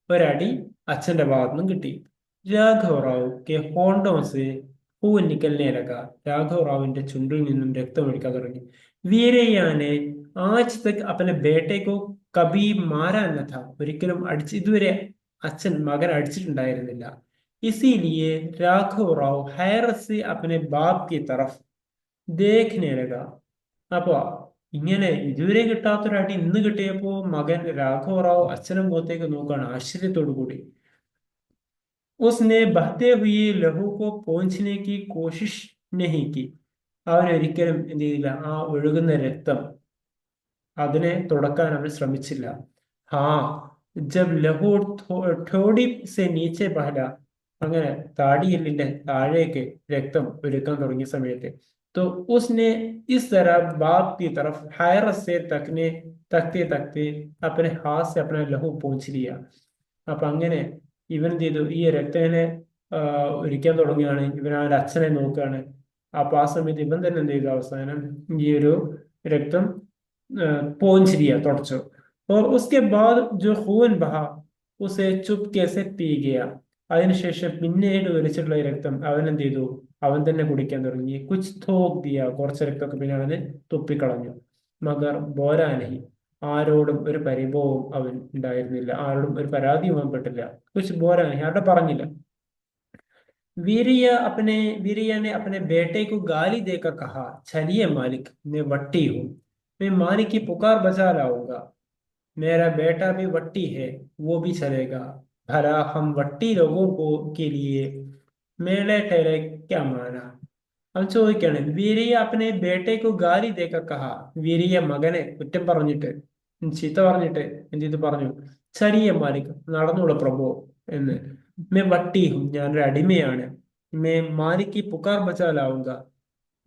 ഒരടി അച്ഛന്റെ ഭാഗത്തു നിന്നും കിട്ടി രാഘവ റാവു കെ ഹോണ്ടോ സെ खून निकलने लगा രാഘവ റാവുവിന്റെ ചുണ്ടിൽ നിന്നും രക്തം ഒഴിക്കാൻ തുടങ്ങി വീരയ്യ ने आज तक अपने बेटे को कभी मारा न था ഒരിക്കലും അടിച്ച് ഇതുവരെ അച്ഛൻ മകൻ അടിച്ചിട്ടുണ്ടായിരുന്നില്ല इसीलिए राघव राव हैरत से अपने बाप की तरफ देखने लगा അപ്പൊ ഇങ്ങനെ ഇതുവരെ കിട്ടാത്തൊരു അടി ഇന്ന് കിട്ടിയപ്പോ മകൻ രാഘവ റാവു അച്ഛനും മുഖത്തേക്ക് നോക്കുകയാണ് ആശ്ചര്യത്തോടു കൂടി उसने बहते हुए लहू को पोंछने की कोशिश नहीं की അവൻ ഒരിക്കലും എന്ത് ചെയ്തില്ല ആ ഒഴുകുന്ന രക്തം അതിനെ തുടക്കാൻ അവൻ ശ്രമിച്ചില്ല ഹാ ജബ് ലഹു ഠോഡി സെ നീച്ചെ പഹല അങ്ങനെ താടിയെല്ലിന്റെ താഴേക്ക് രക്തം ഒഴുക്കാൻ തുടങ്ങിയ സമയത്ത് तो उसने इस तरह बाप की तरफ हैरत से तकते तकते अपने हाथ से अपना लहू पोंछ लिया അപ്പൊ അങ്ങനെ ഇവൻ എന്ത് ചെയ്തു ഈ രക്തനെ ഒഴിക്കാൻ തുടങ്ങുകയാണ് ഇവൻ അവന്റെ അച്ഛനെ നോക്കുകയാണ് അപ്പൊ ആ സമയത്ത് ഇവൻ തന്നെ എന്ത് ചെയ്തു അവസാനം ഈ ഒരു രക്തം पोंछ लिया തുടച്ചു और उसके बाद जो खून बहा उसे चुपके से पी गया അതിനുശേഷം പിന്നീട് ഒലിച്ചിട്ടുള്ള ഈ രക്തം അവൻ എന്ത് ചെയ്തു അവൻ തന്നെ കുടിക്കാൻ തുടങ്ങി കുച്ച് തോക് ദിയ കുറച്ച് രക്തമൊക്കെ പിന്നെ അവന് തുപ്പിക്കളഞ്ഞു മഗർ ബോരാനഹി ആരോടും ഒരു പരിഭവവും അവൻ ഉണ്ടായിരുന്നില്ല ആരോടും ഒരു പരാതിയും അവൻ പെട്ടില്ല കുച്ച് ബോരാനഹി ആരുടെ പറഞ്ഞില്ല वीरिया ने अपने बेटे को गाली देकर कहा चलिए मालिक मैं वट्टी हूँ मैं मालिक की पुकार बजा लाऊंगा मेरा बेटा भी वट्टी है वो भी चलेगा भला हम वट्टी लोगों को के लिए मेले ठहरे क्या माना അവൻ ചോദിക്കാണ് വീരിയ അപ്പനെ ബേട്ടയ്ക്ക് ഗാലി ദേക്ക കഹ വീരിയ മകനെ കുറ്റം പറഞ്ഞിട്ട് ചീത്ത പറഞ്ഞിട്ട് എന്ത് ചെയ്ത് പറഞ്ഞു ചരിയ മാലിക് നടന്നോളൂ പ്രഭു എന്ന് മേ വട്ടിയും ഞാനൊരു അടിമയാണ് മേ മാലിക്ക് പുക്കാർ ബച്ചാലാവുക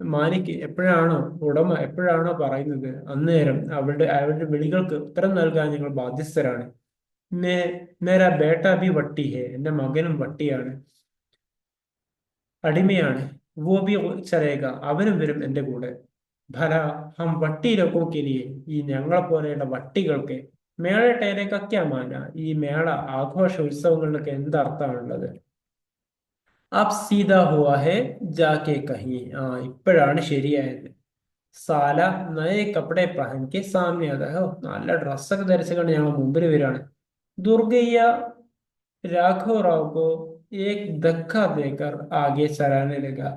മാലിക് എപ്പോഴാണോ ഉടമ എപ്പോഴാണോ പറയുന്നത് അന്നേരം അവരുടെ വിളികൾക്ക് ഉത്തരം നൽകാൻ ഞങ്ങൾ ബാധ്യസ്ഥരാണ് മേ മേരാ ബേട്ട ബി വട്ടി ഹേ എന്റെ മകനും വട്ടിയാണ് അടിമയാണ് വോ ബി ചരേക അവനും വരും എന്റെ കൂടെ ഭല ഹം വട്ടി ലോകോക്കിലിയെ ഈ ഞങ്ങളെ പോലെയുള്ള വട്ടികൾക്ക് മേള ടേലേക്കൊക്കെയാമാന ഈ മേള ആഘോഷ ഉത്സവങ്ങളിലൊക്കെ എന്തർത്ഥമാണുള്ളത് അബ് സീതാ ഹുവാ ഹെ ജാകെ കഹി ആ ഇപ്പോഴാണ് ശരിയായത് സാല നയ കപ്പടെ പഹൻകെ സാമ്യ നല്ല ഡ്രസ്സൊക്കെ ധരിച്ചുകൊണ്ട് ഞങ്ങൾ മുമ്പിൽ വരികയാണ് ദുർഗയ്യ രാഘവ റാവു को एक धक्का देकर आगे चलाने लगा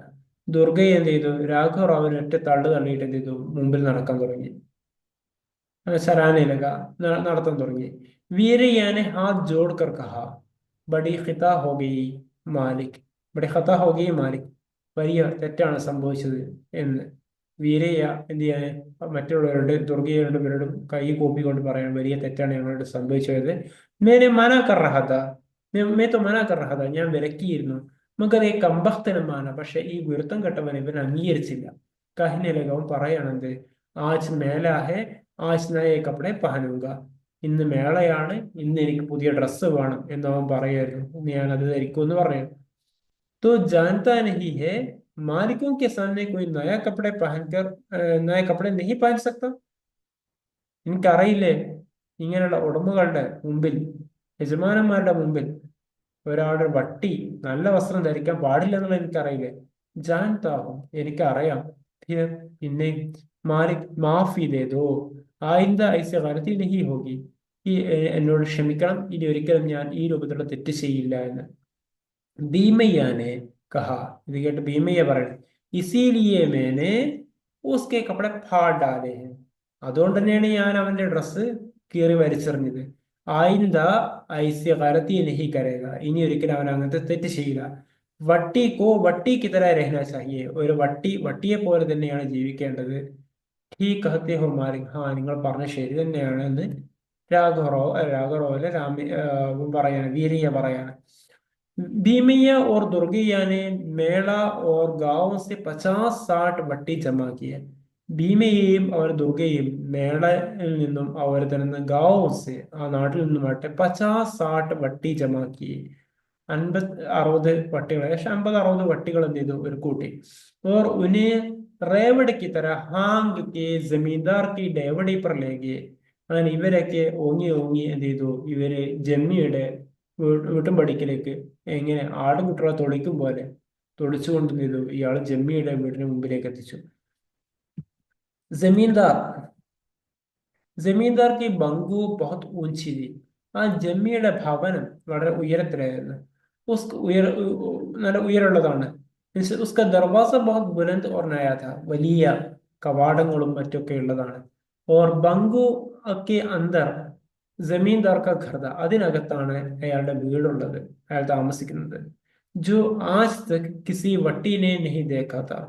ദുർഗയ്യ എന്ത് ചെയ്തു രാഘവ റാവുവിനെ ഒറ്റ തള്ളു തള്ളിയിട്ട് എന്ത് ചെയ്തു മുമ്പിൽ നടക്കാൻ തുടങ്ങി चलाने लगा നടത്താൻ തുടങ്ങി വീരയ്യ ने हाथ जोड़कर कहा बड़ी खता हो गई मालिक बड़ी खता हो गई मालिक വലിയ തെറ്റാണ് സംഭവിച്ചത് എന്ന് വീരയ്യ എന്ത് ചെയ്യാൻ മറ്റുള്ളവരുടെ ദുർഗയുടെവരോടും കൈ കൂപ്പിക്കൊണ്ട് പറയാൻ വലിയ തെറ്റാണ് ഞങ്ങളോട് സംഭവിച്ചത്. മേനെ മന കർ റഹ താ, മേ തോ മന കർ റഹ താ, ഞാൻ വിലക്കിയിരുന്നു. നമുക്കത് കമ്പഖ്തനമാണ്, പക്ഷെ ഈ വിരുത്തം കെട്ടവൻ ഇവൻ അംഗീകരിച്ചില്ല. കഹിനെ ലഗവൻ പറയാണെന്ത്, ആജ് മേലാ ഹെ, ആജ് നയെ കപ്പടെ പഹനൂങ്ക, ഇന്ന് മേളയാണ്, ഇന്ന് എനിക്ക് പുതിയ ഡ്രസ്സ് വേണം എന്നവൻ പറയായിരുന്നു, ഞാൻ അത് ധരിക്കുമെന്ന് പറഞ്ഞു. तो जानता नहीं है मालिकों के सामने कोई नया कपड़े पहनकर नए कपड़े नहीं पहन सकता. എനിക്കറിയില്ലേ, ഇങ്ങനെയുള്ള ഉടമകളുടെ മുമ്പിൽ, യജമാനന്മാരുടെ മുമ്പിൽ ഒരാളുടെ വട്ടി നല്ല വസ്ത്രം ധരിക്കാൻ പാടില്ല എന്നുള്ളത് എനിക്കറിയില്ലേ. ജാൻതാവും, എനിക്കറിയാം. ഫിർ, പിന്നെ മാലിക് മാഫി ദേദോ, ആയിന്ദ ഐസ ഗലതി നഹി ഹോഗി, ഈ എന്നോട് ക്ഷമിക്കണം, ഇനി ഒരിക്കലും ഞാൻ ഈ രൂപത്തിലുള്ള തെറ്റ് ചെയ്യില്ല എന്ന്. ഭീമയ്യാനെ കഹ, ഇത് കേട്ട് ഭീമയ്യ പറയണം, ഇസീലിയെ മേനെ ഉസ്കെ കപ്പടെ ഫാഡ് ഡാലേ ഹെ, അതുകൊണ്ട് തന്നെയാണ് ഞാൻ അവന്റെ ഡ്രസ്സ് കീറി വലിച്ചെറിഞ്ഞത്. ആയിന്ദ ഐസ്യ കരത്തി നഹി കരേക, ഇനി ഒരിക്കലും അവൻ അങ്ങനത്തെ തെറ്റ് ചെയ്യില്ല. വട്ടിക്ക് തര രഹന ചാഹിയെ, ഒരു വട്ടിയെ പോലെ തന്നെയാണ് ജീവിക്കേണ്ടത്. ഈ കഹത്തെ ഹോ മാലിക്, നിങ്ങൾ പറഞ്ഞ ശരി തന്നെയാണ് എന്ന് രാഘവറോവിലെ പറയാണ്, വീരയ്യ പറയാണ്. भीमैया और दुर्गैया ने मेला और गांव से 50-60 വട്ടി ജമാ കിയ. ഭീമയെയും അവർ ദുർഗയും മേളയിൽ നിന്നും അവർ തരുന്ന ഗാവോസ്, ആ നാട്ടിൽ നിന്നുമായിട്ട് 50-60 വട്ടി ജമാ കിയെ. 50-60 വട്ടികൾ, ഏകദേശം 50-60 വട്ടികൾ എന്ത് ചെയ്തു, ഒരു കൂട്ടി. और उन्हें रेवड़ की तरह हांग के जमींदार की डेवड़ी पर ले गए. അങ്ങനെ ഇവരൊക്കെ ഓങ്ങി ഓങ്ങി എന്ത് ചെയ്തു, ഇവര് ജമ്മിയുടെ വീട്ടുംപടിക്കലേക്ക് എങ്ങനെ ആടും കുട്ടികളെ തൊളിക്കും പോലെ തൊളിച്ചുകൊണ്ട് എന്ത് ചെയ്തു, ഇയാൾ ജമ്മിയുടെ വീടിന് മുമ്പിലേക്ക് എത്തിച്ചു. ജമീന്ദാർ ജമീന്ദാർ की ബംഗു बहुत ऊंची थी. ആ ജമ്മിയുടെ ഭവനം വളരെ ഉയരത്തിലായിരുന്നു. നല്ല ഉയരമുള്ളതാണ്. ഉസ്ക ദർവാസ ബഹുത് ബുലന്ദ് ഓർ നയാ था, വലിയ കവാടങ്ങളും മറ്റൊക്കെ ഉള്ളതാണ്. ഓർ ബംഗു ഒക്കെ അന്തർ ജമീന്ദാർ കാ ഘർ था, അതിനകത്താണ് അയാളുടെ വീടുള്ളത്, അയാൾ താമസിക്കുന്നത്. ജോ ആജ് തക് കിസി വട്ടീനെ നഹി ദേഖാ था,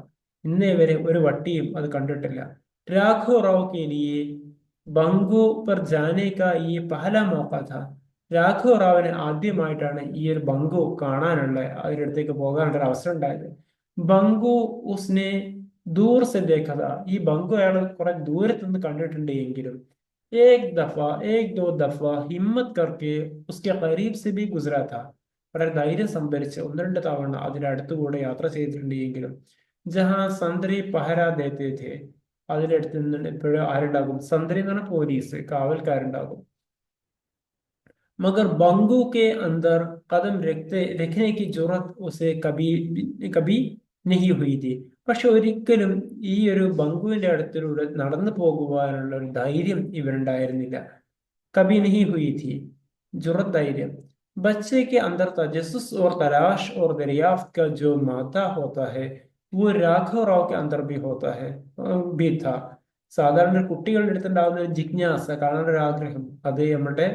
ഇന്നേ വരെ ഒരു വട്ടിയും അത് കണ്ടിട്ടില്ല. രാഘവ് റാവു കെ ലിയെ ബംഗു പർ ജാനെ കാ ഈ പഹല മൗഖ था, രാഘവ് റാവിന് ആദ്യമായിട്ടാണ് ഈ ഒരു ബംഗു കാണാനുള്ള, അതിനടുത്തേക്ക് പോകാനുള്ള ഒരു അവസരം ഉണ്ടായത്. ബംഗു ഉസ്നെ ദൂർ സെ ദേഖാ था, ഈ ബംഗു അയാൾ കുറെ ദൂരത്ത് നിന്ന് കണ്ടിട്ടുണ്ട് എങ്കിലും एक दो दफा हिम्मत करके उसके करीब से भी गुजरा था, വളരെ ധൈര്യം സംഭരിച്ച് ഒന്ന് രണ്ട് തവണ അതിന്റെ അടുത്തുകൂടെ യാത്ര ചെയ്തിട്ടുണ്ട് എങ്കിലും. ജഹാ സന്ത്രി പഹര ദേത്തെ थे, അതിന്റെ അടുത്ത് നിന്ന് എപ്പോഴും ആരുണ്ടാകും, സന്ത്രി എന്ന് പറഞ്ഞാൽ പോലീസ്, കാവൽക്കാരുണ്ടാകും. मगर बंगू के अंदर कदम रखने की जरूरत उसे कभी कभी नहीं हुई थी. പക്ഷെ ഒരിക്കലും ഈ ഒരു ബംഗുവിന്റെ അടുത്തിലൂടെ നടന്നു പോകുവാനുള്ള ഒരു ധൈര്യം ഇവരുണ്ടായിരുന്നില്ല. कभी नहीं हुई थी, जुर्रत धैर्य. बच्चे के अंदर तजस्सुस और तलाश और दरियाफ्त का जो मादा होता है वो राघव राव के अंदर भी होता है, भी था. സാധാരണ കുട്ടികളുടെ അടുത്തുണ്ടാകുന്ന ഒരു ജിജ്ഞാസ, കാണാൻ ഒരു ആഗ്രഹം, അത് നമ്മുടെ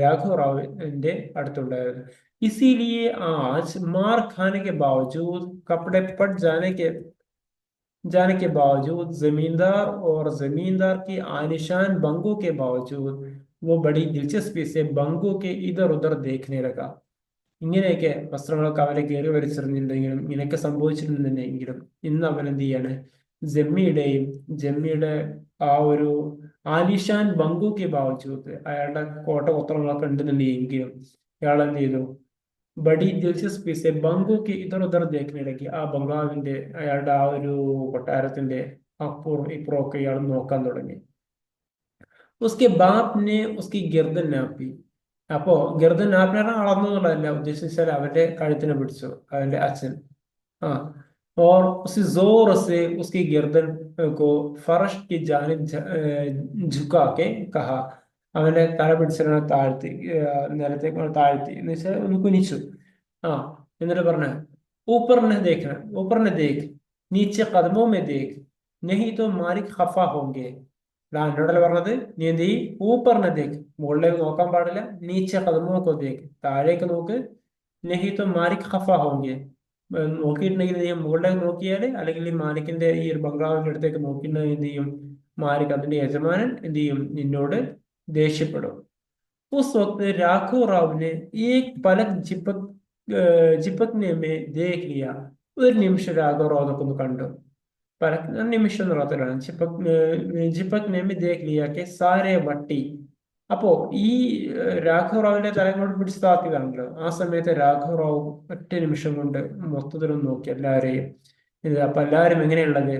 രാഘവ് റാവിന്റെ അടുത്തുണ്ടായിരുന്നു. इसीलिए आज मार खाने के बावजूद, कपड़े फट जाने के बावजूद, जमींदार और जमींदार की आलिशान बंगों के बावजूद वो बड़ी दिलचस्पी से बंगों के इधर उधर देखने लगा. ഇങ്ങനെയൊക്കെ വസ്ത്രങ്ങളൊക്കെ അവരെ കയറി വലിച്ചെറിഞ്ഞിട്ടുണ്ടെങ്കിലും ഇങ്ങനെയൊക്കെ സംഭവിച്ചിട്ടുണ്ടെങ്കിലും ഇന്ന് അവൻ എന്ത് ചെയ്യാണ്, ജമ്മിയുടെ ആ ഒരു ആലിഷാൻ ബംഗുക്ക് ബാവജൂദ്, അയാളുടെ കോട്ട കൊത്തളങ്ങളൊക്കെ ഉണ്ടെന്നുണ്ടെങ്കിലും ഇയാൾ എന്ത് ചെയ്തു, ബഡി ദിൽചസ്പി സെ ബംഗുക്ക് ഇതർ ഉദർ ദേഖിനിടയ്ക്ക്, ആ ബംഗാവിന്റെ അയാളുടെ ആ ഒരു കൊട്ടാരത്തിന്റെ അപ്പുറം ഇപ്പുറം ഒക്കെ ഇയാൾ നോക്കാൻ തുടങ്ങി. ഉസ്കെ ബാപ്നെ ഉസ്കി ഗിർദൻ നാപ്പി, അപ്പോ ഗിർദൻ നാപ്പിനെ അളന്നു എന്നുള്ളതല്ല ഉദ്ദേശിച്ചാൽ അവന്റെ കഴുത്തിനെ പിടിച്ചു അവന്റെ അച്ഛൻ. ആ और उसी जोर से उसकी गर्दन को फर्श की जानिब झुका के कहा, അവന്റെ തല പിടിച്ചിട്ട് താഴ്ത്തി, നിലത്തേക്ക് താഴ്ത്തി എന്ന് വെച്ചാൽ ഒന്ന് കുനിച്ചു. ആ എന്നിട്ട് പറഞ്ഞ ऊपर ने देख नीचे कदमों में देख नहीं तो मालिक खफा होंगे. എന്നോടല്ല പറഞ്ഞത്, നീ എന്ത് ചെയ്യ്, ഊപ്പറിനെ ദേക്ക്, മുകളിലേക്ക് നോക്കാൻ പാടില്ല, നീച്ച കദമോക്കോ ദേക്ക്, താഴേക്ക് നോക്ക്, നഹി തോ മാലിക് ഖഫ ഹോങ്കെ, നോക്കിയിട്ടുണ്ടെങ്കിൽ എന്ത് ചെയ്യും, മുകളിലേക്ക് നോക്കിയാൽ അല്ലെങ്കിൽ ഈ മാലിക്കിന്റെ ഈ ഒരു ബംഗ്ലാവിന്റെ അടുത്തേക്ക് നോക്കിയിട്ടുണ്ടെങ്കിൽ എന്ത് ചെയ്യും, മാലിക് അതിന്റെ യജമാനൻ എന്ത് ചെയ്യും, നിന്നോട് ദേഷ്യപ്പെടും. उस वक्त राघव राव ने एक पलक ജിപ്പക്നെ മേ ദേഖ് ലിയ. ഒരു നിമിഷം രാഘവ റാവ് അതൊക്കെ ഒന്ന് കണ്ടു. പലക് നിമിഷം എന്നുള്ള അർത്ഥത്തിലാണ്. ജിപ്പക്നെ മേ ദേഖ് ലിയ കെ സാരെ വട്ടി. അപ്പോ ഈ രാഘവ റാവിന്റെ തലങ്ങളോട് പിടിച്ച് താത്തിയതാണല്ലോ. ആ സമയത്ത് രാഘവ റാവു ഒറ്റ നിമിഷം കൊണ്ട് മൊത്തത്തിലൊന്ന് നോക്കി എല്ലാവരെയും. അപ്പൊ എല്ലാവരും എങ്ങനെയുള്ളത്,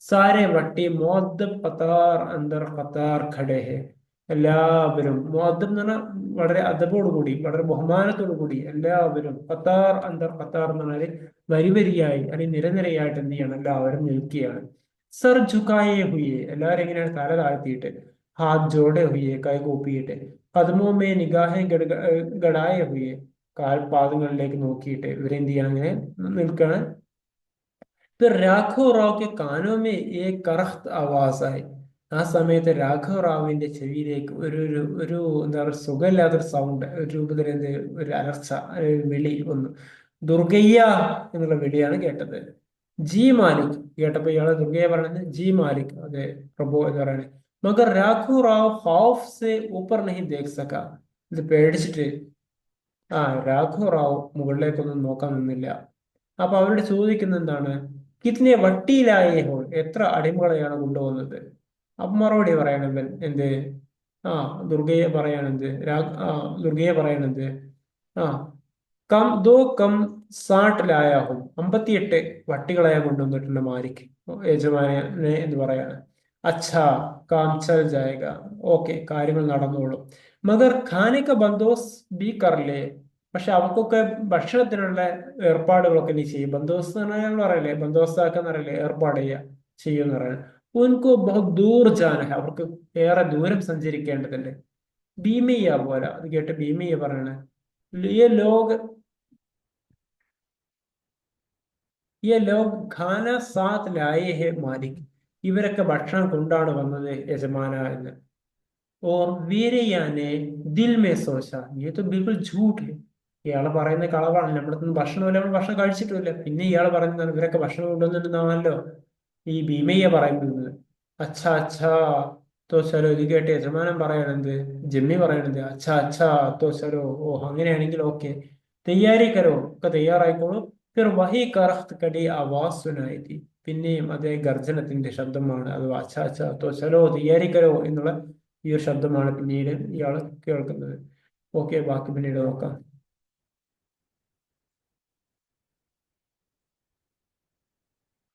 സാരെ വട്ടി മോദ് ഖത്താർ അന്തർ ഖത്താർ ഖടേ ഹെ. എല്ലാവരും മുഅദ്ദബ് എന്ന് പറഞ്ഞാൽ വളരെ അദബോട് കൂടി, വളരെ ബഹുമാനത്തോടു കൂടി എല്ലാവരും ഖത്താർ അന്തർ ഖത്താർ എന്ന് പറഞ്ഞാൽ വരി വരിയായി അല്ലെങ്കിൽ നിരനിരയായിട്ട് എന്ത് ചെയ്യണം, എല്ലാവരും നിൽക്കുകയാണ്. സർ ജുക്കായേ ഹുയെ, എല്ലാവരും എങ്ങനെയാണ്, തല താഴ്ത്തിയിട്ട്. ഹാത്ത് ജോഡെ ഹുയെ, കൈ കൂപ്പിയിട്ട്. കദമോ മേ നിഗാഹെ ഗഡായ ഹുയെ, കാൽപാദങ്ങളിലേക്ക് നോക്കിയിട്ട് ഇവരെന്ത് ചെയ്യണം, അങ്ങനെ നിൽക്കുകയാണ്. फिर राघव राव के कानों में एक करख्त आवाज आई. ആ സമയത്ത് രാഘവ റാവിന്റെ ചെവിയിലേക്ക് ഒരു എന്താ പറയുക, സുഖമില്ലാത്തൊരു സൗണ്ട്, ഒരു രൂപത്തിൽ എന്ത്, ഒരു അലർച്ച, ഒരു വിളി വന്നു. ദുർഗയ്യ എന്നുള്ള വിളിയാണ് കേട്ടത്. ജി മാലിക്. കേട്ടപ്പോ ഇയാള് ദുർഗയ്യ പറയുന്നത് ജി മാലിക്, അതെ പ്രഭു എന്ന് പറയുന്നത്. മഗർ രാഘവ റാവ് ഖൗഫ് സെ ഊപ്പർ നഹി ദേഖ് സക. ഇത് പേടിച്ചിട്ട് രാഘവ റാവു മുകളിലേക്കൊന്നും നോക്കാൻ നിന്നില്ല. അപ്പൊ അവരോട് ചോദിക്കുന്ന എന്താണ്, കിത്നെ വട്ടിയിലായേ ഹോ, എത്ര അടിമകളെയാണ് കൊണ്ടുപോകുന്നത്. അപ്പൊ മറുപടി പറയണത് എന്ത്, ആ ദുർഗയെ പറയണത്, ദുർഗയെ പറയണത്, ആ കം ദോ കം സാട്ടിലായാഹും, 58 വട്ടികളെ കൊണ്ടുവന്നിട്ടുണ്ട് മാലിക്, യജമാനെ എന്ന് പറയാണ്. അച്ഛാ കാം ചൽ ജായക, ഓക്കെ കാര്യങ്ങൾ നടന്നോളും. മഗർ ഖാനക ബന്തോസ് ബി കർലേ, പക്ഷെ അവർക്കൊക്കെ ഭക്ഷണത്തിനുള്ള ഏർപ്പാടുകളൊക്കെ നീ ചെയ്യും. ബന്തോസ് എന്ന് പറഞ്ഞാൽ ഞങ്ങൾ പറയല്ലേ, ബന്തോസ്താക്കെന്ന് പറയല്ലേ, ഏർപ്പാട് ചെയ്യുമെന്ന് പറയുന്നത്. ഉൻകോ ബഹുത് ദൂർ ജാന ഹെ, അവർക്ക് ഏറെ ദൂരം സഞ്ചരിക്കേണ്ടതുണ്ട്. ഭീമയ്യ പോലെ, അത് കേട്ട് ഭീമയ്യ പറയണേ, ये लोग ये लोग खाना साथ लाए हैं मालिक, ഇവരൊക്കെ ഭക്ഷണം കൊണ്ടാണ് വന്നത് യജമാന എന്ന്. ഓർ വീരയാനെ ദിൽ മേ സോച്ച, ये तो बिल्कुल झूठ है. ഇയാള് പറയുന്ന കളവാണ്. നമ്മളൊന്നും ഭക്ഷണമില്ല, നമ്മൾ ഭക്ഷണം കഴിച്ചിട്ടില്ല. പിന്നെ ഇയാള് പറയുന്നതാണ് ഇവരൊക്കെ ഭക്ഷണം കൊണ്ടുവന്നിട്ടുണ്ടാണല്ലോ ഈ ഭീമയ്യ പറയുന്നത്. അച്ഛാ അച്ഛാ തോ ചലോ, ഇത് കേട്ട് യജമാനൻ പറയണത്, ജമ്മി പറയണത് അച്ഛാ അച്ഛാ തോ ചലോ, ഓ അങ്ങനെയാണെങ്കിൽ ഓക്കെ, തയ്യാറി കരോ, ഒക്കെ തയ്യാറായിക്കോളൂ. ഫിർ വഹി കറഹ്ത് കടി ആവാസ് സുനായി തീ, പിന്നെയും അതേ ഗർജനത്തിന്റെ ശബ്ദമാണ്, അത് അച്ഛാ അച്ഛാ തോ ചലോ തയ്യാറി കരോ എന്നുള്ള ഈ ഒരു ശബ്ദമാണ് പിന്നീട് ഇയാൾ കേൾക്കുന്നത്. ഓക്കെ, ബാക്കി പിന്നീട് നോക്കാം.